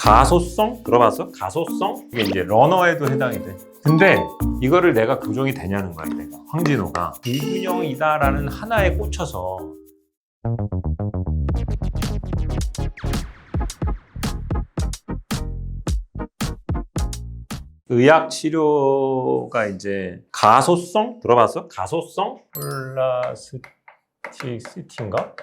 가소성? 들어봤어? 가소성? 이게 이제 러너에도 해당이 돼. 근데 이거를 내가 교정이 되냐는 거야, 내가. 황진호가. 불균형이다라는 하나에 꽂혀서. 의학 치료가 이제 가소성? 들어봤어? 가소성? 플라스티시티인가?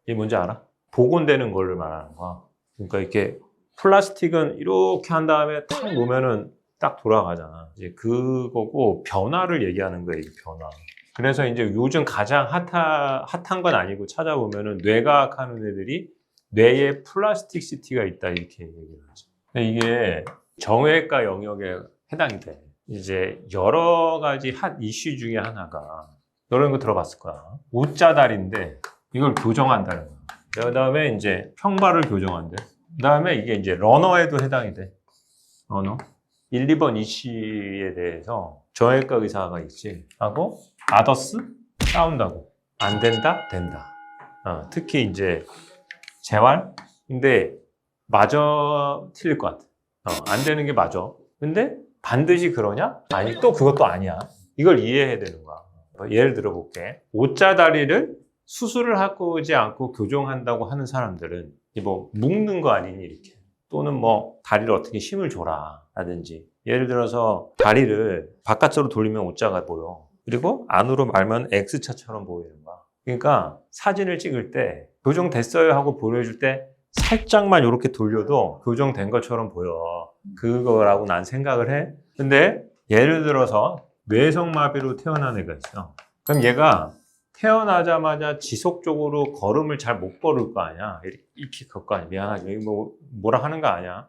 이게 뭔지 알아? 복원되는 걸 말하는 거야. 그러니까 이렇게 플라스틱은 이렇게 한 다음에 탁 놓으면은 딱 돌아가잖아. 이제 그거고 변화를 얘기하는 거예요, 이 변화. 그래서 이제 요즘 가장 핫한 건 아니고 찾아보면은 뇌과학 하는 애들이 뇌에 플라스틱 시티가 있다 이렇게 얘기를 하죠. 근데 이게 정형외과 영역에 해당이 돼. 이제 여러 가지 핫 이슈 중에 하나가 이런 거 들어봤을 거야. O자다리인데 이걸 교정한다는 거야. 그 다음에 이제 평발을 교정한대. 그 다음에 이게 이제 러너에도 해당이 돼. 러너. 1, 2번 이슈에 대해서 정형외과 의사가 있지. 하고 아더스 싸운다고. 안 된다? 된다. 특히 이제 재활? 근데 마저 틀릴 것 같아. 안 되는 게 맞아. 근데 반드시 그러냐? 아니, 또 그것도 아니야. 이걸 이해해야 되는 거야. 예를 들어 볼게. O자다리를 수술을 하지 않고 교정한다고 하는 사람들은 뭐 묶는 거 아니니 이렇게. 또는 뭐 다리를 어떻게 힘을 줘라 라든지. 예를 들어서 다리를 바깥으로 돌리면 O자가 보여. 그리고 안으로 말면 X자처럼 보이는 거야. 그러니까 사진을 찍을 때 교정됐어요 하고 보여줄 때 살짝만 이렇게 돌려도 교정된 것처럼 보여. 그거라고 난 생각을 해. 근데 예를 들어서 뇌성마비로 태어난 애가 있어. 그럼 얘가 태어나자마자 지속적으로 걸음을 잘 못 걸을 거 아니야. 이렇게 걸 거 아니야. 미안하게 뭐라 하는 거 아니야.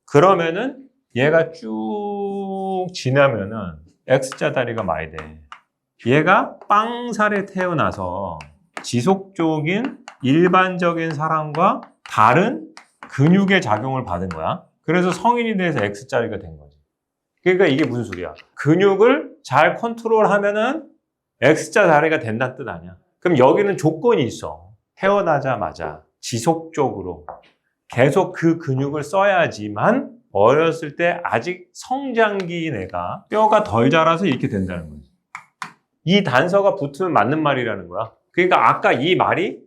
그러면은 얘가 쭉 지나면은 X자 다리가 많이 돼. 얘가 빵살에 태어나서 지속적인 일반적인 사람과 다른 근육의 작용을 받은 거야. 그래서 성인이 돼서 X자리가 된 거지. 그러니까 이게 무슨 소리야? 근육을 잘 컨트롤하면은 X자 다리가 된다는 뜻 아니야. 그럼 여기는 조건이 있어. 태어나자마자 지속적으로 계속 그 근육을 써야지만 어렸을 때 아직 성장기인 애가 뼈가 덜 자라서 이렇게 된다는 거지. 이 단서가 붙으면 맞는 말이라는 거야. 그러니까 아까 이 말이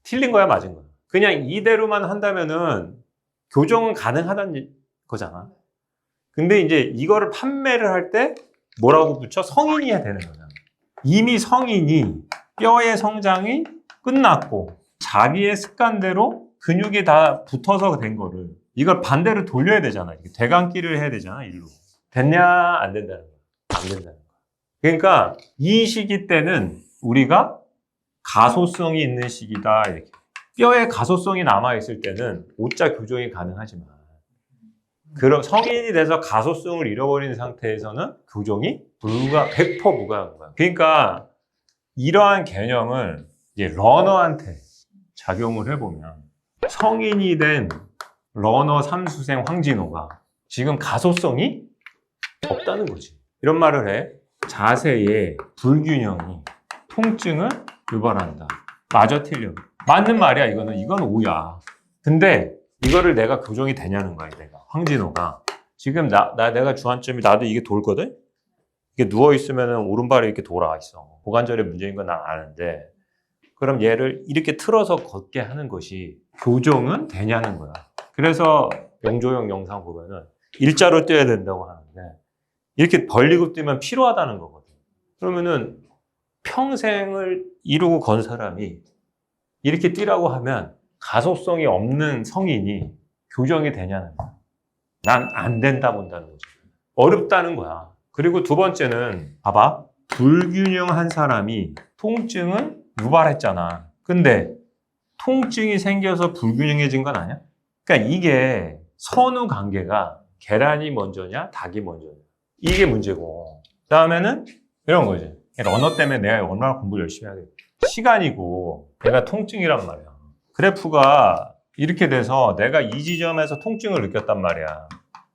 틀린 거야, 맞은 거야. 그냥 이대로만 한다면은 교정은 가능하다는 거잖아. 근데 이제 이거를 판매를 할 때 뭐라고 붙여? 성인이어야 되는 거잖아. 이미 성인이 뼈의 성장이 끝났고 자기의 습관대로 근육이 다 붙어서 된 거를 이걸 반대로 돌려야 되잖아. 이렇게 대강기를 해야 되잖아, 일로. 됐냐? 안 된다는 거야. 안 된다는 거야. 그러니까 이 시기 때는 우리가 가소성이 있는 시기다, 이렇게. 뼈에 가소성이 남아있을 때는 O자 교정이 가능하지만 그럼 성인이 돼서 가소성을 잃어버린 상태에서는 교정이 100% 불가능한 거야. 그러니까 이러한 개념을 이제 러너한테 작용을 해보면 성인이 된 러너 삼수생 황진호가 지금 가소성이 없다는 거지. 이런 말을 해. 자세의 불균형이 통증을 유발한다. 마저 틀려. 맞는 말이야, 이거는. 이건 O야. 근데 이거를 내가 교정이 되냐는 거야, 내가. 황진호가. 지금 내가 주안점이 나도 이게 돌거든? 이게 누워있으면 오른발이 이렇게 돌아 있어. 고관절에 문제인 건 난 아는데. 그럼 얘를 이렇게 틀어서 걷게 하는 것이 교정은 되냐는 거야. 그래서 영조형 영상 보면은 일자로 뛰어야 된다고 하는데 이렇게 벌리고 뛰면 피로하다는 거거든. 그러면은 평생을 이루고 건 사람이 이렇게 뛰라고 하면 가소성이 없는 성인이 교정이 되냐는 거야. 난 안 된다 본다는 거지. 어렵다는 거야. 그리고 두 번째는 봐봐. 불균형한 사람이 통증을 유발했잖아. 근데 통증이 생겨서 불균형해진 건 아니야? 그러니까 이게 선후 관계가 계란이 먼저냐 닭이 먼저냐 이게 문제고 그 다음에는 이런 거지. 러너 때문에 내가 얼마나 공부를 열심히 하겠지. 시간이고 내가 통증이란 말이야. 그래프가 이렇게 돼서 내가 이 지점에서 통증을 느꼈단 말이야.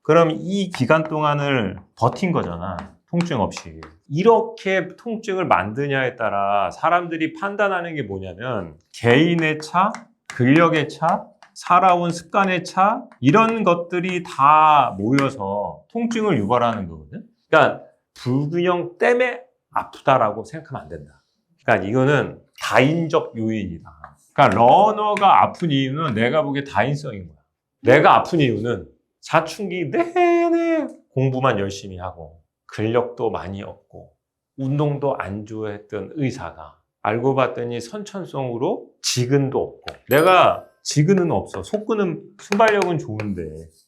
그럼 이 기간 동안을 버틴 거잖아. 통증 없이. 이렇게 통증을 만드냐에 따라 사람들이 판단하는 게 뭐냐면 개인의 차, 근력의 차, 살아온 습관의 차, 이런 것들이 다 모여서 통증을 유발하는 거거든. 그러니까 불균형 때문에 아프다라고 생각하면 안 된다. 그러니까 이거는 다인적 요인이다. 그러니까 러너가 아픈 이유는 내가 보기에 다인성인 거야. 내가 아픈 이유는 사춘기 내내 공부만 열심히 하고 근력도 많이 얻고 운동도 안 좋아했던 의사가 알고 봤더니 선천성으로 지근도 없고, 내가 지근은 없어. 속근은 순발력은 좋은데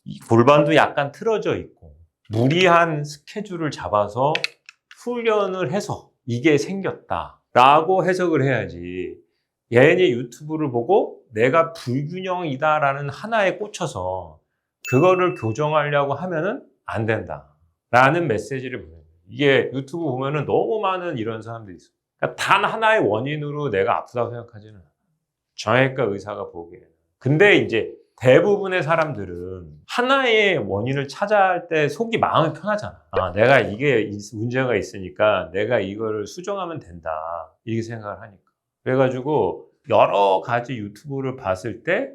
이 골반도 약간 틀어져 있고 무리한 스케줄을 잡아서 훈련을 해서 이게 생겼다라고 해석을 해야지, 얘네 유튜브를 보고 내가 불균형이다라는 하나에 꽂혀서 그거를 교정하려고 하면은 안 된다라는 메시지를 보내요. 이게 유튜브 보면은 너무 많은 이런 사람들이 있어요. 그러니까 단 하나의 원인으로 내가 아프다고 생각하지는 않아요. 정형외과 의사가 보기에는. 근데 이제 대부분의 사람들은 하나의 원인을 찾아할 때 속이 마음이 편하잖아. 아, 내가 이게 문제가 있으니까 내가 이거를 수정하면 된다, 이렇게 생각을 하니까. 그래가지고 여러 가지 유튜브를 봤을 때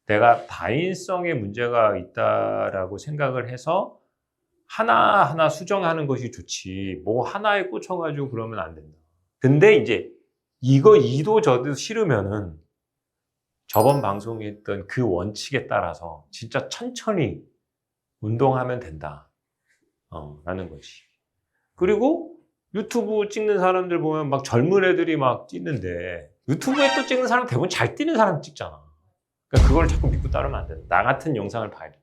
내가 다인성에 문제가 있다라고 생각을 해서 하나하나 수정하는 것이 좋지, 뭐 하나에 꽂혀가지고 그러면 안 된다. 근데 이제 이거 이도 저도 싫으면은 저번 방송에 했던 그 원칙에 따라서 진짜 천천히 운동하면 된다, 라는 거지. 그리고 유튜브 찍는 사람들 보면 막 젊은 애들이 막 찍는데, 유튜브에 또 찍는 사람 대부분 잘 뛰는 사람 찍잖아. 그러니까 그걸 자꾸 믿고 따르면 안 된다. 나 같은 영상을 봐야 돼.